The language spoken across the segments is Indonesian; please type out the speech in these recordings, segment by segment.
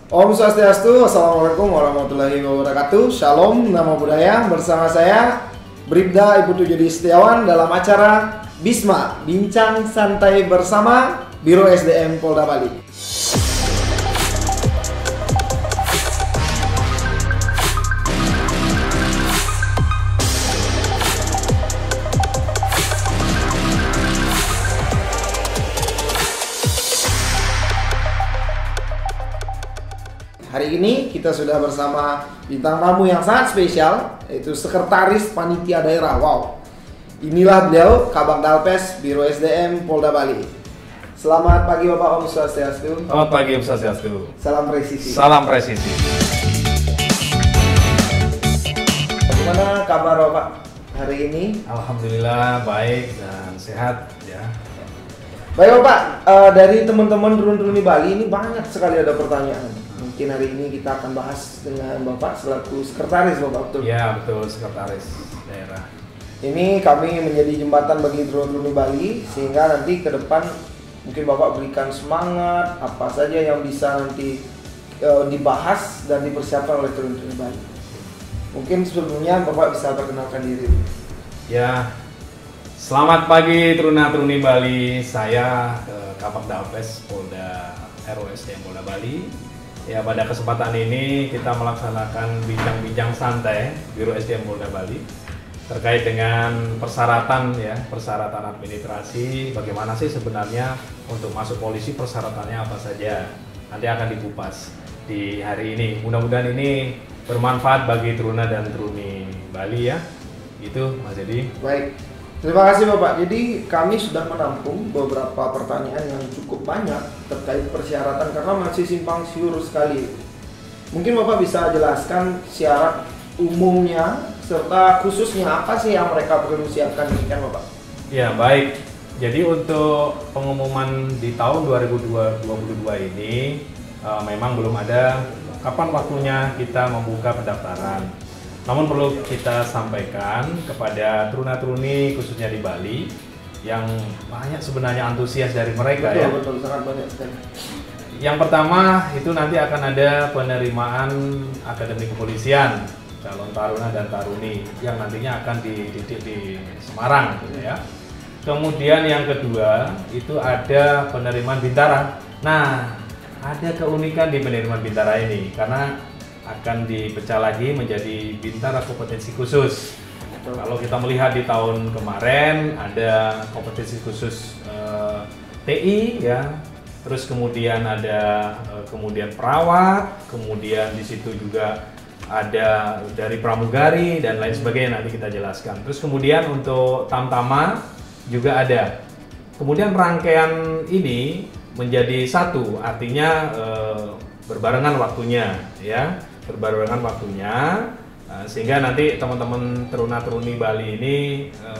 Om Swastiastu, Assalamualaikum warahmatullahi wabarakatuh. Shalom, nama budaya. Bersama saya Bribda Ibu Tujudi Setiawan dalam acara Bisma, Bincang Santai Bersama Biro SDM Polda Bali. Hari ini kita sudah bersama bintang tamu yang sangat spesial, yaitu Sekretaris Panitia Daerah. Wow, inilah beliau, Kabag Dalpes Biro SDM Polda Bali. Selamat pagi Bapak, Om Swastiastu. Selamat pagi Om Swastiastu. Salam presisi. Salam presisi. Bagaimana kabar Bapak hari ini? Alhamdulillah baik dan sehat ya. Baik Bapak, dari teman-teman Turun-Turuni Bali ini banyak sekali ada pertanyaan. Mungkin hari ini kita akan bahas dengan Bapak selaku sekretaris Bapak, betul? Ya betul, sekretaris daerah. Ini kami menjadi jembatan bagi Turun-Turuni Bali, sehingga nanti ke depan mungkin Bapak berikan semangat apa saja yang bisa nanti dibahas dan dipersiapkan oleh Turun-Turuni Bali. Mungkin sebelumnya Bapak bisa perkenalkan diri. Ya, selamat pagi Turuna-Turuni Bali. Saya Kabag Dalpes Polda ROSDM Polda Bali. Ya, pada kesempatan ini kita melaksanakan bincang-bincang santai Biro SDM Polda Bali terkait dengan persyaratan ya, persyaratan administrasi. Bagaimana sih sebenarnya untuk masuk polisi, persyaratannya apa saja? Nanti akan dikupas di hari ini. Mudah-mudahan ini bermanfaat bagi Turuna dan Turuni Bali ya. Itu Mas Edi. Baik, terima kasih Bapak. Jadi kami sudah menampung beberapa pertanyaan yang cukup banyak terkait persyaratan karena masih simpang siur sekali. Mungkin Bapak bisa jelaskan syarat umumnya serta khususnya apa sih yang mereka perlu siapkan ini kan Bapak? Ya baik, jadi untuk pengumuman di tahun 2022 ini memang belum ada kapan waktunya kita membuka pendaftaran. Namun perlu kita sampaikan kepada Turuna-Turuni khususnya di Bali yang banyak sebenarnya antusias dari mereka. Betul, ya. betul, sangat banyak sekali. Yang pertama itu nanti akan ada penerimaan Akademi Kepolisian calon taruna dan taruni yang nantinya akan dididik di Semarang gitu ya. Kemudian yang kedua itu ada penerimaan Bintara. Nah, ada keunikan di penerimaan Bintara ini karena akan dipecah lagi menjadi Bintara kompetensi khusus. Kalau kita melihat di tahun kemarin ada kompetensi khusus TI ya, terus kemudian ada kemudian perawat, kemudian di situ juga ada dari pramugari dan lain sebagainya, nanti kita jelaskan. Terus kemudian untuk tamtama juga ada. Kemudian rangkaian ini menjadi satu, artinya berbarengan waktunya ya. Berbarengan waktunya sehingga nanti teman-teman Turuna-Turuni Bali ini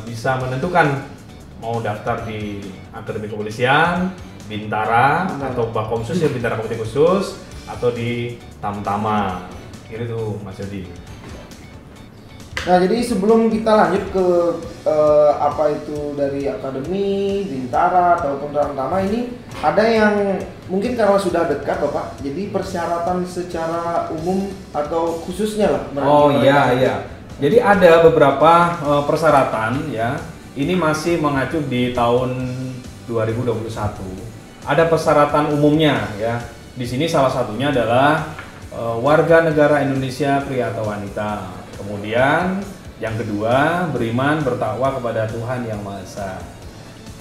bisa menentukan mau daftar di Akademi Kepolisian, Bintara atau Bakomsus ya, Bintara Kompetensi Khusus atau di Tamtama. Gitu tuh Mas Yodi. Nah, jadi sebelum kita lanjut ke apa itu dari Akademi, Bintara ataupun Tamtama, ini ada yang mungkin karena sudah dekat Bapak, jadi persyaratan secara umum atau khususnya lah. Oh iya. Jadi ada beberapa persyaratan ya. Ini masih mengacu di tahun 2021. Ada persyaratan umumnya ya. Di sini salah satunya adalah warga negara Indonesia pria atau wanita. Kemudian yang kedua, beriman bertakwa kepada Tuhan Yang Maha Esa.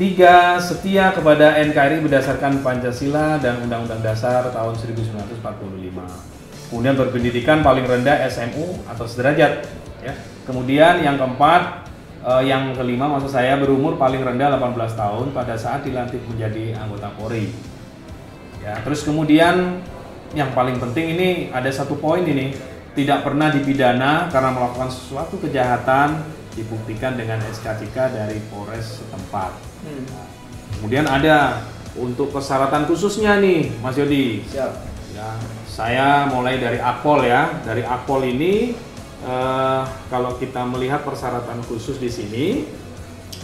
3, setia kepada NKRI berdasarkan Pancasila dan Undang-Undang Dasar tahun 1945. Kemudian berpendidikan paling rendah SMU atau sederajat. Ya. Kemudian yang keempat, yang kelima maksud saya berumur paling rendah 18 tahun pada saat dilantik menjadi anggota Polri. Ya, terus kemudian yang paling penting ini ada satu poin ini, tidak pernah dipidana karena melakukan sesuatu kejahatan dibuktikan dengan SKCK dari Polres setempat. Kemudian ada untuk persyaratan khususnya nih Mas Yodi. Siap. Ya, saya mulai dari Akpol ya. Dari Akpol ini kalau kita melihat persyaratan khusus di sini,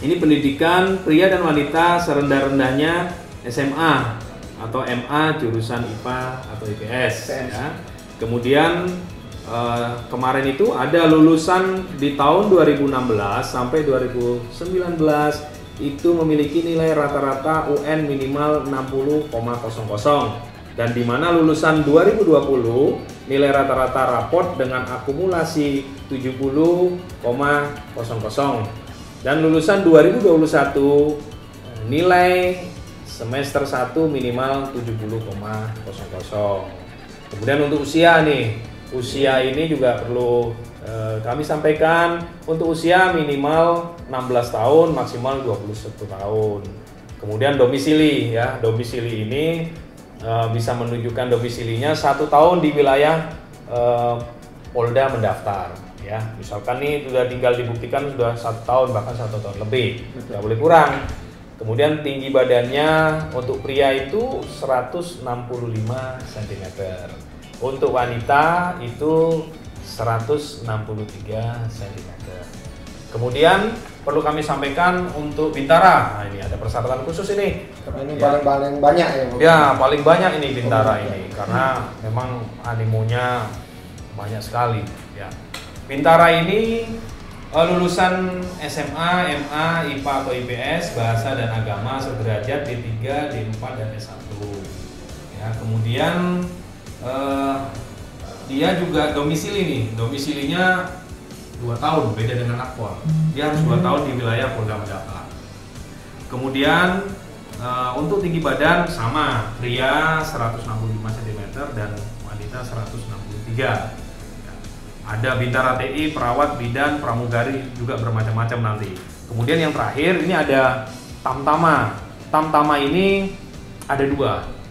ini pendidikan pria dan wanita serendah-rendahnya SMA atau MA jurusan IPA atau IPS. IPS. Ya. Kemudian kemarin itu ada lulusan di tahun 2016 sampai 2019 itu memiliki nilai rata-rata UN minimal 60,00 dan di mana lulusan 2020 nilai rata-rata raport dengan akumulasi 70,00 dan lulusan 2021 nilai semester 1 minimal 70,00. Kemudian untuk usia nih, usia ini juga perlu kami sampaikan untuk usia minimal 16 tahun maksimal 21 tahun. Kemudian domisili ya, domisili ini bisa menunjukkan domisilinya 1 tahun di wilayah Polda mendaftar ya. Misalkan nih sudah tinggal dibuktikan sudah 1 tahun bahkan 1 tahun lebih, tidak boleh kurang. Kemudian tinggi badannya untuk pria itu 165 cm, untuk wanita itu 163 cm. Kemudian perlu kami sampaikan untuk Bintara, nah ini ada persyaratan khusus ini. Karena ini paling banyak ya, Pak? Ya, paling banyak ini Bintara ini karena memang animonya banyak sekali. Ya, Bintara ini lulusan SMA, MA, IPA atau IPS, bahasa dan agama sederajat D3, D4 dan S1. Ya, kemudian dia juga domisili nih, domisilinya 2 tahun, beda dengan Akpol. Dia harus 2 tahun di wilayah Polda mendaftar. Kemudian untuk tinggi badan sama, pria 165 cm dan wanita 163. Ada Bintara TI, perawat, bidan, pramugari juga bermacam-macam nanti. Kemudian yang terakhir ini ada Tamtama. Tamtama ini ada 2,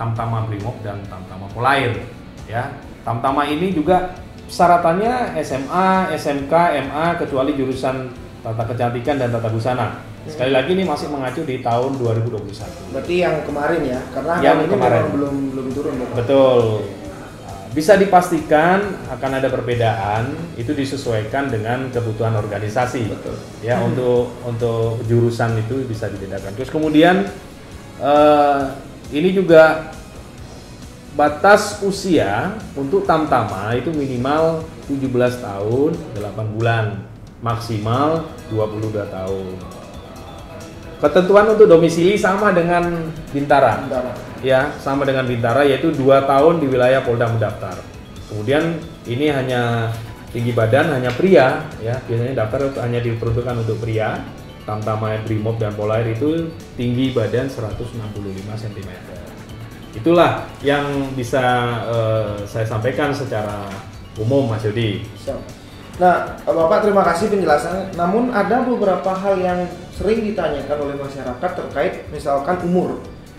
Tamtama Brimob dan Tamtama Polair. Ya, Tamtama ini juga syaratannya SMA, SMK, MA kecuali jurusan tata kecantikan dan tata busana. Sekali lagi ini masih mengacu di tahun 2021. Berarti yang kemarin ya, karena yang ini kemarin belum turun, Bapak. Betul. Bisa dipastikan akan ada perbedaan, itu disesuaikan dengan kebutuhan organisasi. Betul. Ya, untuk jurusan itu bisa dibedakan. Terus kemudian ini juga batas usia untuk Tamtama itu minimal 17 tahun 8 bulan, maksimal 22 tahun. Ketentuan untuk domisili sama dengan Bintara. Ya, sama dengan Bintara, yaitu 2 tahun di wilayah Polda mendaftar. Kemudian ini hanya tinggi badan hanya pria ya, biasanya daftar hanya diperuntukkan untuk pria. Tamtama Brimob dan Polair itu tinggi badan 165 cm. Itulah yang bisa saya sampaikan secara umum, Mas Yudi. Nah, Bapak terima kasih penjelasannya. Namun ada beberapa hal yang sering ditanyakan oleh masyarakat terkait misalkan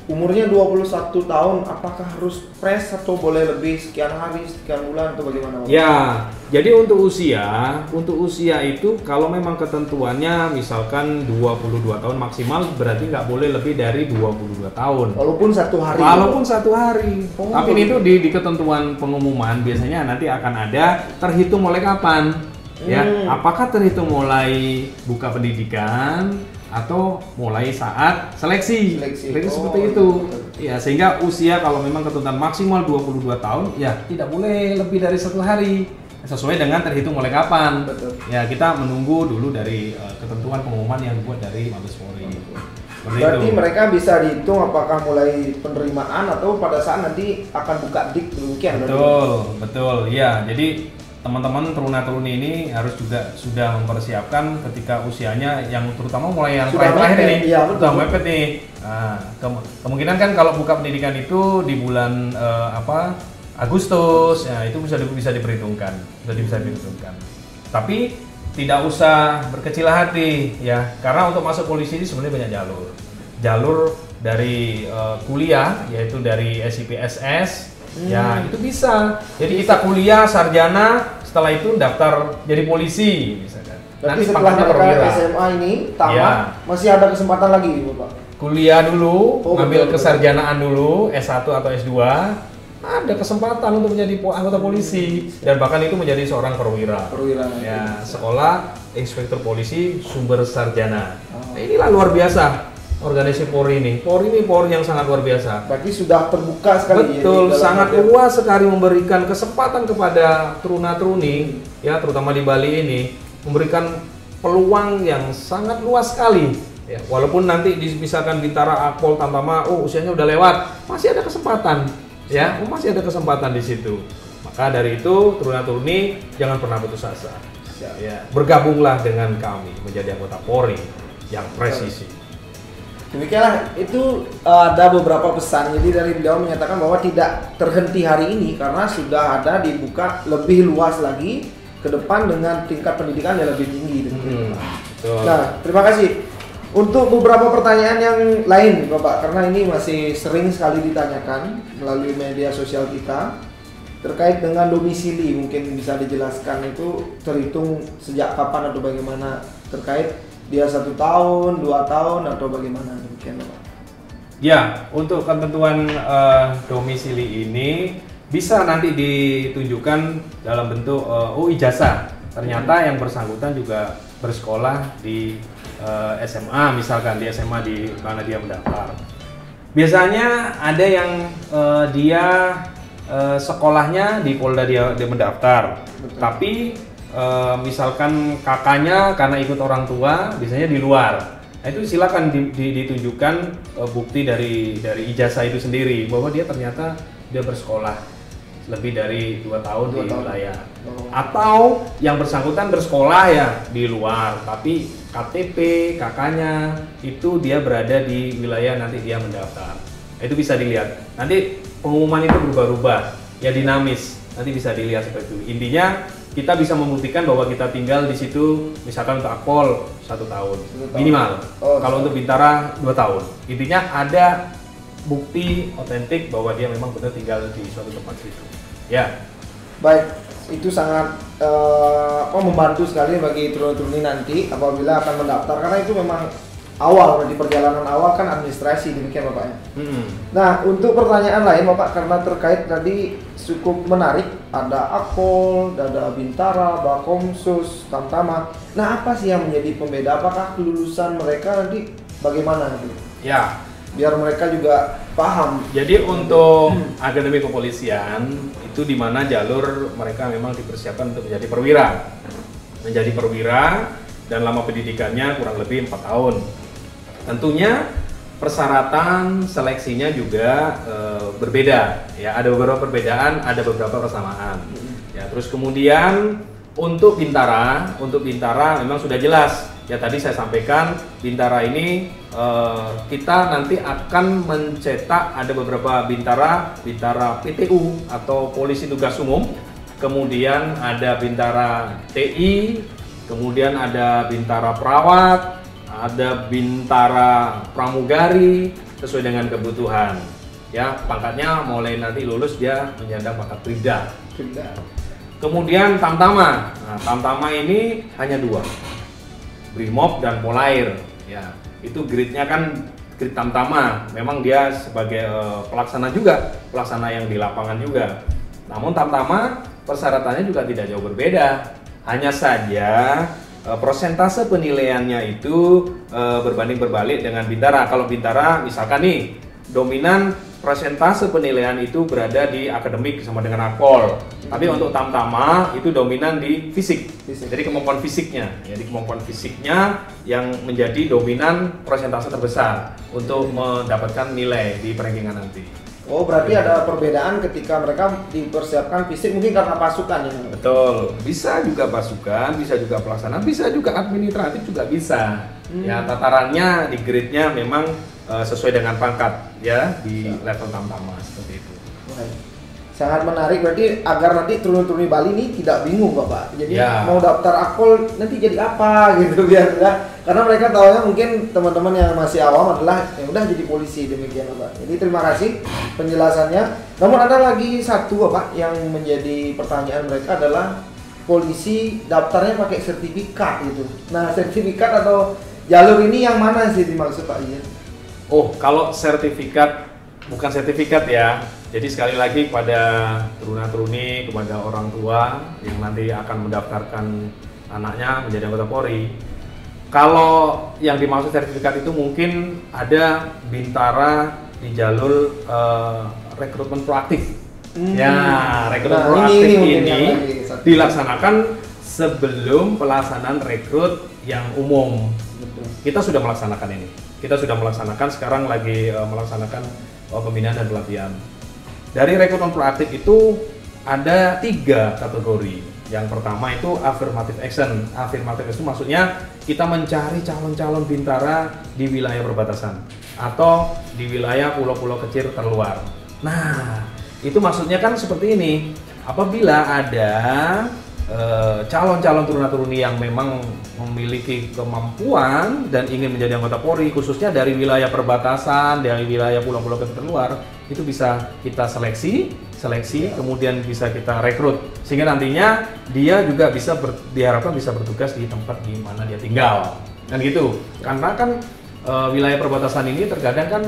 umurnya 21 tahun, apakah harus pres atau boleh lebih sekian hari, sekian bulan atau bagaimana? Ya, jadi untuk usia itu kalau memang ketentuannya misalkan 22 tahun maksimal berarti nggak boleh lebih dari 22 tahun. Walaupun 1 hari. Walaupun 1 hari. Tapi itu di ketentuan pengumuman biasanya nanti akan ada terhitung mulai kapan. Ya, apakah terhitung mulai buka pendidikan atau mulai saat seleksi seperti itu. Ya, sehingga usia kalau memang ketentuan maksimal 22 tahun ya tidak boleh lebih dari 1 hari sesuai dengan terhitung mulai kapan. Betul. Ya, kita menunggu dulu dari ketentuan pengumuman yang dibuat dari Mabes Polri. Berarti mereka bisa dihitung apakah mulai penerimaan atau pada saat nanti akan buka dik demikian. Betul. Ya, jadi teman-teman teruna-teruni ini harus juga sudah mempersiapkan ketika usianya yang terutama mulai yang terakhir ini, sudah mepet nih. Nah, kemungkinan kan kalau buka pendidikan itu di bulan Agustus, ya itu bisa diperhitungkan, Tapi tidak usah berkecil hati ya, karena untuk masuk polisi ini sebenarnya banyak jalur dari kuliah yaitu dari SIPSS. Ya, itu bisa. Jadi kita kuliah sarjana, setelah itu daftar jadi polisi misalkan. Nanti setelah mereka SMA ini tamat, masih ada kesempatan lagi, Bapak. Kuliah dulu, ngambil kesarjanaan dulu, S1 atau S2, ada kesempatan untuk menjadi anggota polisi dan bahkan itu menjadi seorang perwira. Ya, sekolah inspektur polisi sumber sarjana. Nah, inilah luar biasa. organisasi Polri ini. Polri ini Polri yang sangat luar biasa. Berarti sudah terbuka sekali. Betul, ya, sangat luas sekali memberikan kesempatan kepada teruna-teruni, ya terutama di Bali ini, memberikan peluang yang sangat luas sekali. Ya, walaupun nanti misalkan Bintara, Akpol, Tamtama, usianya udah lewat, masih ada kesempatan, ya, masih ada kesempatan di situ. Maka dari itu teruna-teruni jangan pernah putus asa. Ya, bergabunglah dengan kami menjadi anggota Polri yang presisi. Demikianlah, itu ada beberapa pesan. Jadi dari beliau menyatakan bahwa tidak terhenti hari ini karena sudah ada dibuka lebih luas lagi ke depan dengan tingkat pendidikan yang lebih tinggi. Nah, terima kasih. Untuk beberapa pertanyaan yang lain, Bapak, karena ini masih sering sekali ditanyakan melalui media sosial kita terkait dengan domisili, mungkin bisa dijelaskan itu terhitung sejak kapan atau bagaimana, terkait dia 1 tahun, 2 tahun atau bagaimana, demikian Bapak. Ya, untuk ketentuan domisili ini bisa nanti ditunjukkan dalam bentuk ijazah. Ternyata yang bersangkutan juga bersekolah di SMA, misalkan di SMA di mana dia mendaftar. Biasanya ada yang dia sekolahnya di Polda dia mendaftar. Betul. Tapi misalkan kakaknya karena ikut orang tua biasanya di luar. Nah, itu silakan ditunjukkan bukti dari ijazah itu sendiri bahwa dia ternyata dia bersekolah lebih dari 2 tahun di wilayah. Atau yang bersangkutan bersekolah ya di luar, tapi KTP kakaknya itu dia berada di wilayah nanti dia mendaftar. Itu bisa dilihat. Nanti pengumuman itu berubah-ubah, ya dinamis. Nanti bisa dilihat seperti itu. Intinya kita bisa membuktikan bahwa kita tinggal di situ, misalkan untuk Akpol 1 tahun minimal. Kalau untuk Bintara 2 tahun. Intinya ada bukti otentik bahwa dia memang benar tinggal di suatu tempat situ. Ya. Baik, itu sangat membantu sekali bagi turun-turuni nanti apabila akan mendaftar, karena itu memang awal di perjalanan awal kan administrasi, demikian Bapak ya. Nah, untuk pertanyaan lain Bapak, karena terkait tadi cukup menarik, ada Akpol, ada Bintara, Bakomsus, Tamtama. Nah, apa sih yang menjadi pembeda? Apakah kelulusan mereka nanti bagaimana? Ya, biar mereka juga paham. Jadi untuk akademi kepolisian itu di mana jalur mereka memang dipersiapkan untuk menjadi perwira. Menjadi perwira dan lama pendidikannya kurang lebih 4 tahun. Tentunya persyaratan seleksinya juga berbeda. Ya, ada beberapa perbedaan, ada beberapa persamaan. Ya, terus kemudian untuk Bintara memang sudah jelas. Ya, tadi saya sampaikan Bintara ini kita nanti akan mencetak ada beberapa Bintara PTU atau Polisi Tugas Umum, kemudian ada Bintara TI, kemudian ada Bintara Perawat, ada Bintara Pramugari sesuai dengan kebutuhan. Ya, pangkatnya mulai nanti lulus dia menyandang pangkat Bribda. Kemudian Tamtama. Nah, Tamtama ini hanya 2. Brimob dan Polair, ya itu grade-nya kan grade Tamtama, memang dia sebagai pelaksana juga, pelaksana yang di lapangan juga. Namun Tamtama persyaratannya juga tidak jauh berbeda, hanya saja persentase penilaiannya itu berbanding berbalik dengan Bintara. Kalau Bintara misalkan nih dominan persentase penilaian itu berada di akademik sama dengan Akpol. Tapi untuk Tamtama itu dominan di fisik. Jadi kemampuan fisiknya, jadi kemampuan fisiknya yang menjadi dominan persentase terbesar untuk mendapatkan nilai di perankingan nanti. Oh, berarti ada perbedaan ketika mereka dipersiapkan fisik mungkin karena pasukan ya? Betul, bisa juga pasukan, bisa juga pelaksanaan, bisa juga administratif juga bisa. Ya, tatarannya di grade-nya memang sesuai dengan pangkat ya di level Tamtama seperti itu. Sangat menarik, berarti agar nanti turun-turun Bali ini tidak bingung Bapak. Jadi mau daftar Akpol nanti jadi apa gitu biar ya. Karena mereka tahunya mungkin teman-teman yang masih awam adalah ya udah jadi polisi, demikian Bapak. Jadi terima kasih penjelasannya. Namun ada lagi satu Bapak yang menjadi pertanyaan mereka adalah polisi daftarnya pakai sertifikat gitu. Nah, sertifikat atau jalur ini yang mana sih dimaksud Pak Ian? Oh, kalau sertifikat bukan sertifikat ya. Jadi sekali lagi kepada teruna-teruni, kepada orang tua yang nanti akan mendaftarkan anaknya menjadi anggota Polri, Kalau yang dimaksud sertifikat itu mungkin ada Bintara di jalur rekrutmen proaktif. Ya, rekrutmen proaktif ini dilaksanakan sebelum pelaksanaan rekrut yang umum. Betul. Kita sudah melaksanakan ini. Kita sudah melaksanakan, sekarang lagi melaksanakan pembinaan dan pelatihan. Dari rekrutmen proaktif itu ada 3 kategori. Yang pertama itu affirmative action. Affirmative action maksudnya kita mencari calon-calon Bintara di wilayah perbatasan atau di wilayah pulau-pulau kecil terluar. Nah, itu maksudnya kan seperti ini. Apabila ada calon-calon turuna-turuni yang memang memiliki kemampuan dan ingin menjadi anggota Polri, khususnya dari wilayah perbatasan, dari wilayah pulau-pulau kecil terluar, itu bisa kita seleksi, kemudian bisa kita rekrut, sehingga nantinya dia juga bisa diharapkan bisa bertugas di tempat di mana dia tinggal, kan gitu. Karena kan wilayah perbatasan ini terkadang kan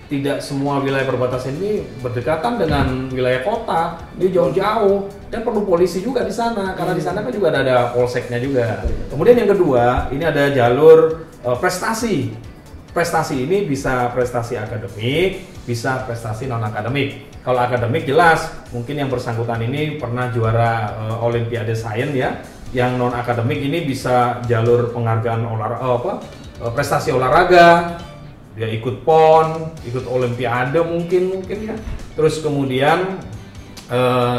tidak semua wilayah perbatasan ini berdekatan dengan wilayah kota, dia jauh-jauh dan perlu polisi juga di sana, karena di sana kan juga ada polseknya juga. Kemudian yang kedua, ini ada jalur prestasi. Prestasi ini bisa prestasi akademik, bisa prestasi non akademik. Kalau akademik jelas, mungkin yang bersangkutan ini pernah juara Olimpiade Sains ya. Yang non akademik ini bisa jalur penghargaan prestasi olahraga. Dia ikut PON, ikut Olimpiade mungkin ya. Terus kemudian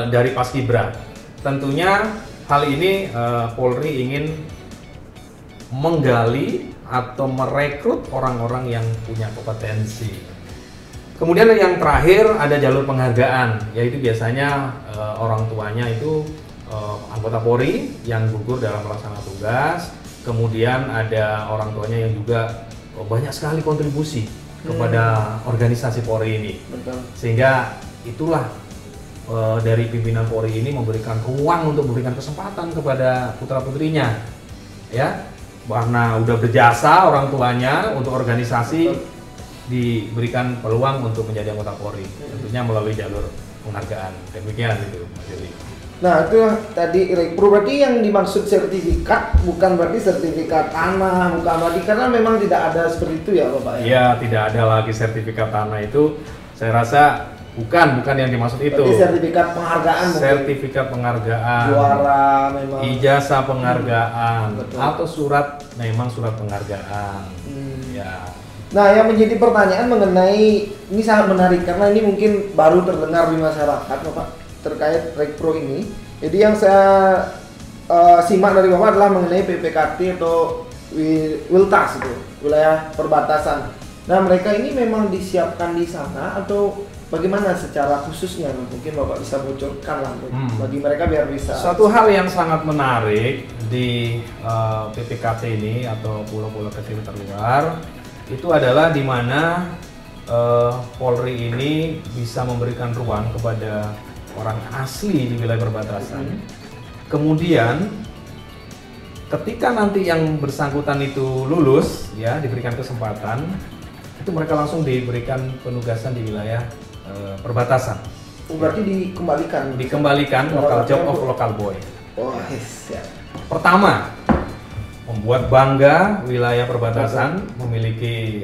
dari Paskibra. Tentunya hal ini Polri ingin menggali atau merekrut orang-orang yang punya kompetensi. Kemudian yang terakhir ada jalur penghargaan, yaitu biasanya orang tuanya itu anggota Polri yang gugur dalam melaksanakan tugas. Kemudian ada orang tuanya yang juga banyak sekali kontribusi kepada organisasi Polri ini. Betul. Sehingga itulah dari pimpinan Polri ini memberikan ruang untuk memberikan kesempatan kepada putra-putrinya, ya, karena udah berjasa orang tuanya untuk organisasi, diberikan peluang untuk menjadi anggota Polri, tentunya melalui jalur penghargaan. Demikian itu, Mas Yuli. Nah, itu tadi rekru, berarti yang dimaksud sertifikat bukan berarti sertifikat tanah, bukan berarti, karena memang tidak ada seperti itu ya Bapak ya? Iya, tidak ada lagi sertifikat tanah itu, saya rasa bukan yang dimaksud itu. Berarti sertifikat penghargaan mungkin? Sertifikat penghargaan, juara memang, ijazah penghargaan, betul. atau surat penghargaan. Ya. Nah, yang menjadi pertanyaan mengenai ini sangat menarik karena ini mungkin baru terdengar di masyarakat Bapak terkait rekpro ini. Jadi yang saya simak dari Bapak adalah mengenai PPKT atau Wiltas itu, wilayah perbatasan. Nah, mereka ini memang disiapkan di sana atau bagaimana secara khususnya? Mungkin Bapak bisa bocorkan lah bagi mereka biar bisa. Suatu hal yang sangat menarik di PPKT ini atau pulau-pulau kecil terluar itu adalah di mana Polri ini bisa memberikan ruang kepada orang asli di wilayah perbatasan. Kemudian ketika nanti yang bersangkutan itu lulus, ya, diberikan kesempatan, itu mereka langsung diberikan penugasan di wilayah perbatasan. Berarti dikembalikan local job of local boy. Oh, siap. Pertama, membuat bangga wilayah perbatasan memiliki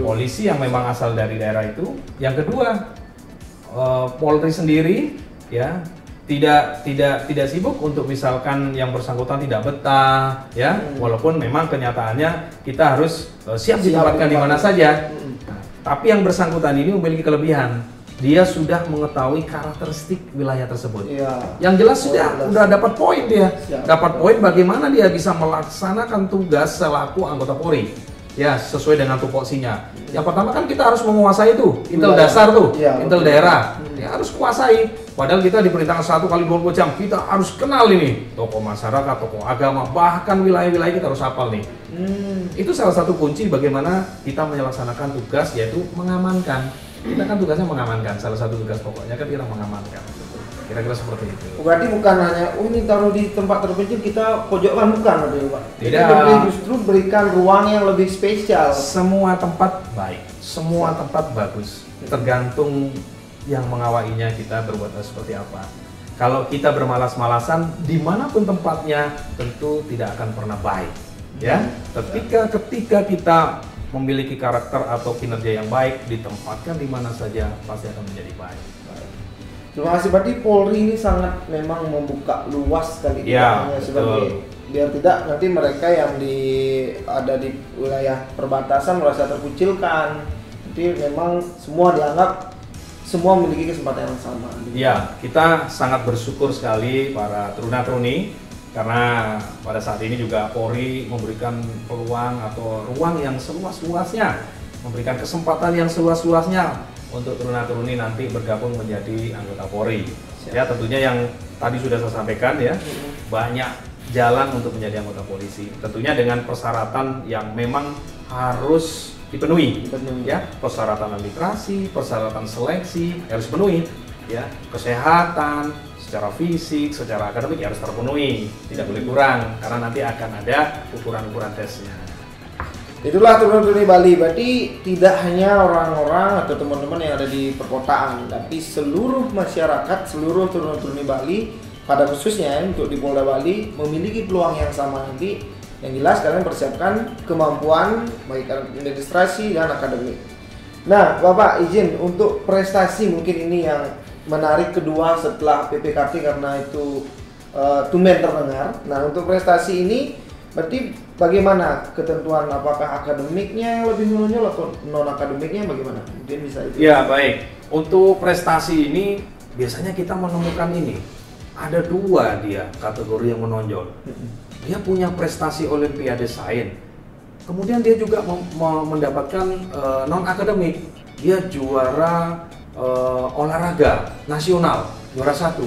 polisi yang memang asal dari daerah itu. Yang kedua, Polri sendiri ya tidak sibuk untuk misalkan yang bersangkutan tidak betah ya, walaupun memang kenyataannya kita harus siap ditempatkan di mana saja. Tapi yang bersangkutan ini memiliki kelebihan, dia sudah mengetahui karakteristik wilayah tersebut. Ya. Yang jelas sudah dapat poin dia, dapat poin bagaimana dia bisa melaksanakan tugas selaku anggota Polri. Ya, sesuai dengan tupoksinya. Yang pertama kan kita harus menguasai itu, intel dasar tuh, intel daerah. Ya, harus kuasai. Padahal kita diperintahkan 1 kali 20 jam, kita harus kenal ini tokoh masyarakat, tokoh agama, bahkan wilayah-wilayah kita harus hafal nih. Itu salah satu kunci bagaimana kita melaksanakan tugas, yaitu mengamankan. Kita kan tugasnya mengamankan, salah satu tugas pokoknya kan kita mengamankan. Kira-kira seperti itu. Berarti bukan hanya ini taruh di tempat terpencil kita pojokkan, bukan Pak? Tidak. Kita justru berikan ruang yang lebih spesial. Semua tempat baik, semua tempat bagus. Tergantung yang mengawainya kita berbuat seperti apa. Kalau kita bermalas-malasan, dimanapun tempatnya tentu tidak akan pernah baik. ya. Ketika kita memiliki karakter atau kinerja yang baik, ditempatkan di mana saja pasti akan menjadi baik. Terima kasih, berarti Polri ini sangat memang membuka luas sekali Ya, hanya sebagai biar tidak nanti mereka yang ada di wilayah perbatasan merasa terkucilkan. Jadi memang semua dianggap semua memiliki kesempatan yang sama. Ya, kita sangat bersyukur sekali para teruna-teruni karena pada saat ini juga Polri memberikan peluang atau ruang yang seluas-luasnya, memberikan kesempatan yang seluas-luasnya untuk teruna-teruni nanti bergabung menjadi anggota Polri. Ya, tentunya yang tadi sudah saya sampaikan ya, banyak jalan untuk menjadi anggota polisi. Tentunya dengan persyaratan yang memang harus dipenuhi. Ya, persyaratan administrasi, persyaratan seleksi harus dipenuhi. Ya, kesehatan, secara fisik, secara akademik harus terpenuhi, tidak boleh kurang karena nanti akan ada ukuran-ukuran tesnya. Itulah Teruna-Teruni Bali, berarti tidak hanya orang-orang atau teman-teman yang ada di perkotaan, tapi seluruh masyarakat, seluruh Teruna-Teruni Bali pada khususnya untuk di Polda Bali memiliki peluang yang sama nanti. Yang jelas kalian persiapkan kemampuan baik administrasi dan akademik. Nah, Bapak izin untuk prestasi mungkin ini yang menarik kedua setelah PPKT karena itu tumben terdengar. Nah, untuk prestasi ini berarti bagaimana ketentuan, apakah akademiknya yang lebih menonjol atau non akademiknya bagaimana? Mungkin bisa itu. Ya, baik. Untuk prestasi ini biasanya kita menemukan ini. Ada dua dia kategori yang menonjol. Dia punya prestasi Olimpiade Sains. Kemudian dia juga mendapatkan non akademik. Dia juara olahraga nasional, juara 1.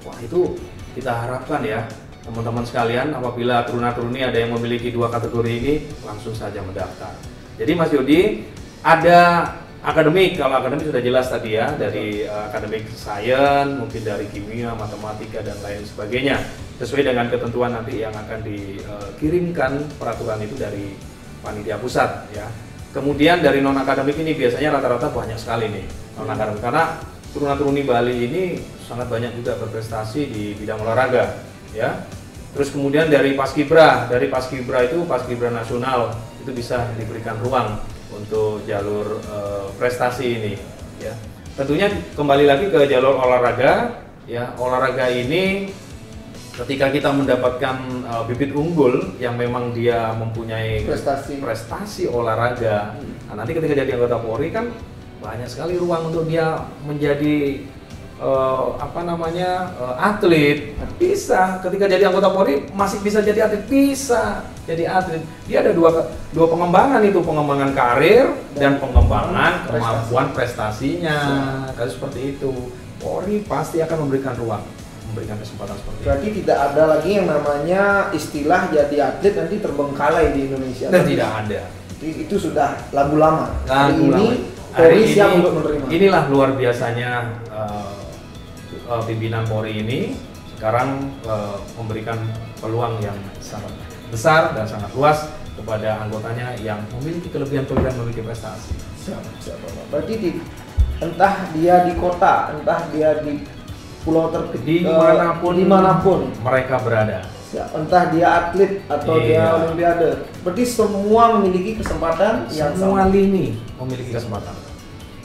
Wah, itu kita harapkan ya teman-teman sekalian, apabila teruna-teruni ada yang memiliki dua kategori ini, langsung saja mendaftar. Jadi Mas Yodi, ada akademik, kalau akademik sudah jelas tadi ya, dari akademik sains, mungkin dari kimia, matematika, dan lain sebagainya. Sesuai dengan ketentuan nanti yang akan dikirimkan peraturan itu dari panitia pusat ya. Kemudian dari non akademik ini biasanya rata-rata banyak sekali nih non akademik, karena teruna-teruni Bali ini sangat banyak juga berprestasi di bidang olahraga ya. Terus kemudian dari Paskibra itu Paskibra nasional itu bisa diberikan ruang untuk jalur prestasi ini ya. Tentunya kembali lagi ke jalur olahraga ya. Olahraga ini ketika kita mendapatkan bibit unggul yang memang dia mempunyai prestasi olahraga, nah, nanti ketika jadi anggota Polri kan banyak sekali ruang untuk dia menjadi atlet. Bisa ketika jadi anggota Polri masih bisa jadi atlet, bisa jadi atlet. Dia ada dua pengembangan itu, pengembangan karir dan pengembangan kemampuan prestasinya. Kayak seperti itu. Polri pasti akan memberikan ruang, memberikan kesempatan seperti itu. Berarti tidak ada lagi yang namanya istilah jadi atlet nanti terbengkalai di Indonesia. Dan tidak ada. Itu sudah lagu lama. Hari ini siap untuk menerima. Inilah luar biasanya pimpinan Polri ini sekarang memberikan peluang yang sangat besar dan sangat luas kepada anggotanya yang memiliki kelebihan-kelebihan, memiliki prestasi. Siap, berarti entah dia di kota, entah dia di pulau terkecil, dimanapun mereka berada. Entah dia atlet atau dia olimpiade, berarti semua memiliki kesempatan yang sama. Semua lini memiliki kesempatan.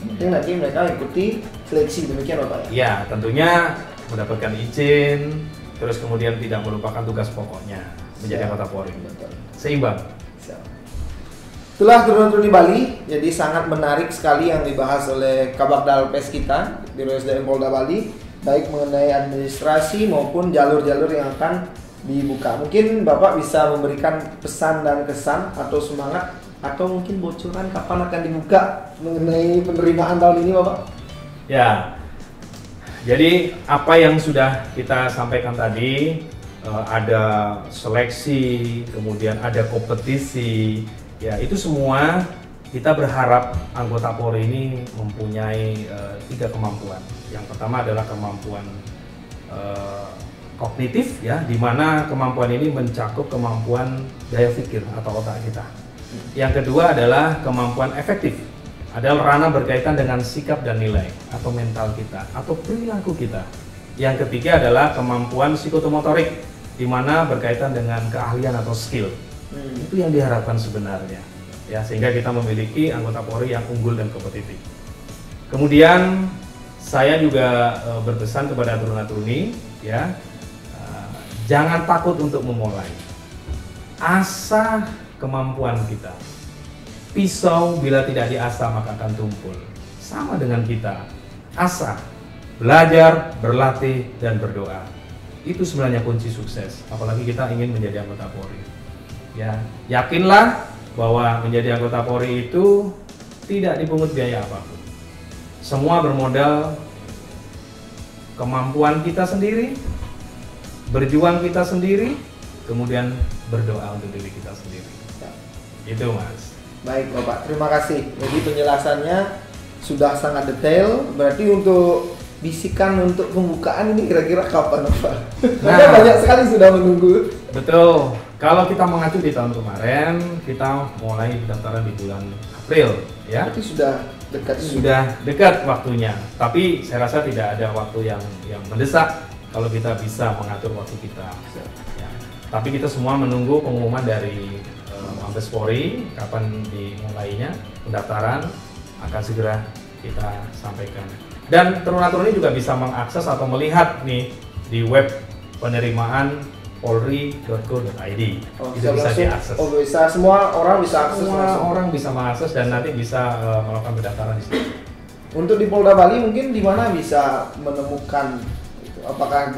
Mungkin nanti mereka ikuti seleksi, demikian Bapak ya? Ya, tentunya mendapatkan izin, terus kemudian tidak melupakan tugas pokoknya menjadi anggota Polri. Seimbang. Itulah Teruna-Teruni Bali, jadi sangat menarik sekali yang dibahas oleh Kabagdal Pes kita, Biro SDM Polda Bali, baik mengenai administrasi maupun jalur-jalur yang akan dibuka. Mungkin Bapak bisa memberikan pesan dan kesan atau semangat atau mungkin bocoran kapan akan dibuka mengenai penerimaan tahun ini, Bapak? Ya, jadi apa yang sudah kita sampaikan tadi, ada seleksi, kemudian ada kompetisi, ya itu semua kita berharap anggota Polri ini mempunyai 3 kemampuan. Yang pertama adalah kemampuan kognitif, ya, di mana kemampuan ini mencakup kemampuan daya pikir atau otak kita. Yang kedua adalah kemampuan efektif, adalah ranah berkaitan dengan sikap dan nilai atau mental kita atau perilaku kita. Yang ketiga adalah kemampuan psikomotorik, di mana berkaitan dengan keahlian atau skill. Itu yang diharapkan sebenarnya, ya, sehingga kita memiliki anggota Polri yang unggul dan kompetitif. Kemudian saya juga berpesan kepada taruna-taruni, ya, jangan takut untuk memulai. Asah kemampuan kita. Pisau bila tidak diasah maka akan tumpul. Sama dengan kita. Asah, belajar, berlatih, dan berdoa. Itu sebenarnya kunci sukses. Apalagi kita ingin menjadi anggota Polri. Ya, yakinlah bahwa menjadi anggota Polri itu tidak dipungut biaya apapun. Semua bermodal kemampuan kita sendiri, berjuang kita sendiri, kemudian berdoa untuk diri kita sendiri. Itu, Mas. Baik Bapak, terima kasih. Jadi penjelasannya sudah sangat detail. Berarti untuk bisikan untuk pembukaan ini kira-kira kapan Bapak? Nah, banyak sekali sudah menunggu. Betul. Kalau kita mengacu di tahun kemarin, kita mulai pendaftaran di bulan April, ya. Berarti sudah dekat. Sudah dekat waktunya. Tapi saya rasa tidak ada waktu yang mendesak kalau kita bisa mengatur waktu kita. Ya. Tapi kita semua menunggu pengumuman dari Mabes Polri kapan dimulainya pendaftaran, akan segera kita sampaikan. Dan taruna-taruni juga bisa mengakses atau melihat nih di web penerimaan polri.go.id. Itu bisa diakses. Oh, bisa, semua orang bisa akses. Semua orang bisa mengakses dan nanti bisa melakukan pendaftaran di situ. Untuk di Polda Bali mungkin di mana bisa menemukan itu? Apakah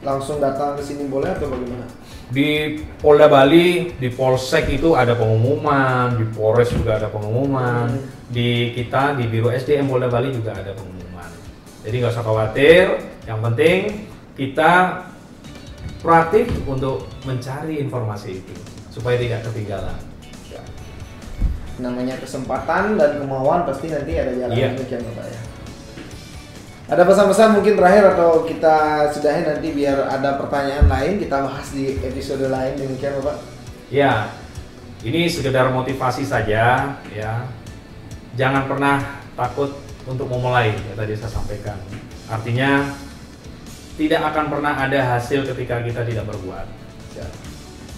langsung datang ke sini boleh atau bagaimana? Di Polda Bali, di Polsek itu ada pengumuman, di Polres juga ada pengumuman, di kita di Biro SDM Polda Bali juga ada pengumuman. Jadi nggak usah khawatir, yang penting kita proaktif untuk mencari informasi itu supaya tidak ketinggalan. Ya. Namanya kesempatan dan kemauan pasti nanti ada jalan. Iya. Demikian Bapak ya. Ada pesan-pesan mungkin terakhir atau kita sudahi nanti biar ada pertanyaan lain kita bahas di episode lain, demikian Bapak? Ya, ini sekedar motivasi saja ya. Jangan pernah takut untuk memulai, ya tadi saya sampaikan. Artinya tidak akan pernah ada hasil ketika kita tidak berbuat. Ya.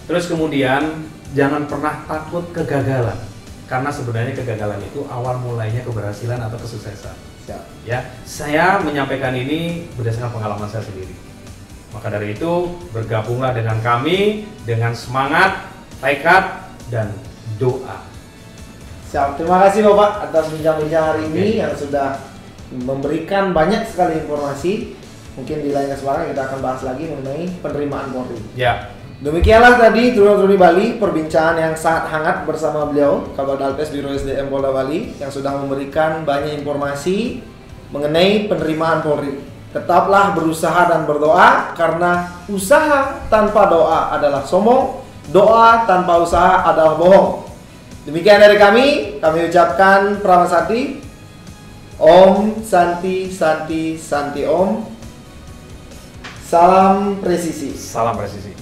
Terus kemudian jangan pernah takut kegagalan, karena sebenarnya kegagalan itu awal mulainya keberhasilan atau kesuksesan. Ya, saya menyampaikan ini berdasarkan pengalaman saya sendiri. Maka dari itu bergabunglah dengan kami dengan semangat, tekad, dan doa. Siap. Terima kasih Bapak atas bincang-bincang hari ini yang sudah memberikan banyak sekali informasi. Mungkin di lain kesempatan kita akan bahas lagi mengenai penerimaan Polri. Ya. Demikianlah tadi taruna-taruni Bali perbincangan yang sangat hangat bersama beliau Kabadalpes Biro SDM Polda Bali yang sudah memberikan banyak informasi mengenai penerimaan Polri. Tetaplah berusaha dan berdoa karena usaha tanpa doa adalah sombong, doa tanpa usaha adalah bohong. Demikian dari kami ucapkan Pramasati. Om Santi Santi Santi Om. Salam presisi. Salam presisi.